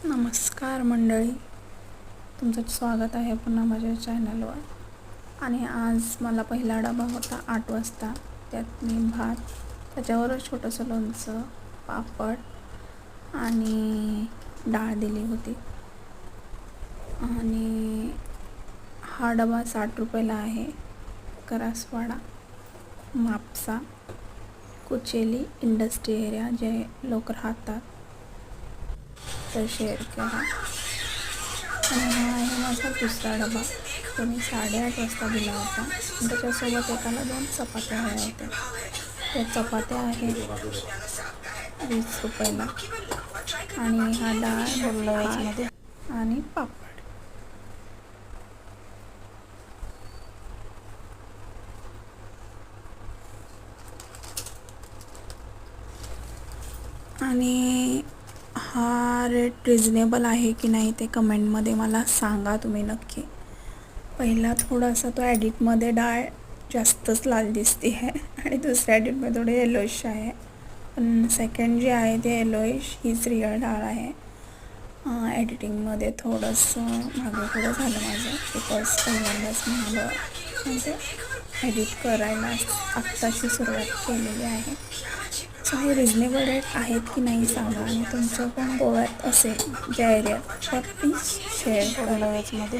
नमस्कार मंडळी, तुमचं स्वागत आहे पुन्हा माझ्या चॅनलवर. आणि आज मला पहिला डबा होता 8 वाजता. त्यात मी भात, त्याच्यावर छोटंसं लोणचं, पापड आणि डाळ दिली होती. आणि हा डबा 60 रुपयाला आहे. करासवाडा, मापसा, कुचेली इंडस्ट्री एरिया, जे लोक राहतात तर शेअर करा. आणि हा आहे माझा दुसरा डबा, तो मी 8:30 वाजता दिला होता. त्याच्यासोबत एकाला 2 चपात्या हव्या होत्या. त्या चपात्या आहेत 20 रुपयाला. आणि हा डाळ, भात आणि पापड. आणि हा रेट रिजनेबल आहे की नाही ते कमेंटमध्ये मला सांगा तुम्ही नक्की. पहिला थोडासा तो ॲडिटमध्ये डाळ जास्तच लाल दिसते आहे आणि दुसऱ्या ॲडिटमध्ये थोडी येलोइश आहे. पण सेकंड जे आहे ते येलोइश हीच रिअल डाळ आहे. एडिटिंगमध्ये थोडंसं मागं पुढं झालं माझं, बिकॉज पहिल्यांदाच म्हणजे एडिट करायला आत्ताची सुरुवात केलेली आहे. सो हे रिजनेबल रेट आहेत की नाही सांगा. आणि तुमचं पण गोव्यात असेल ज्या एरियात तर प्लीज शेअर करा.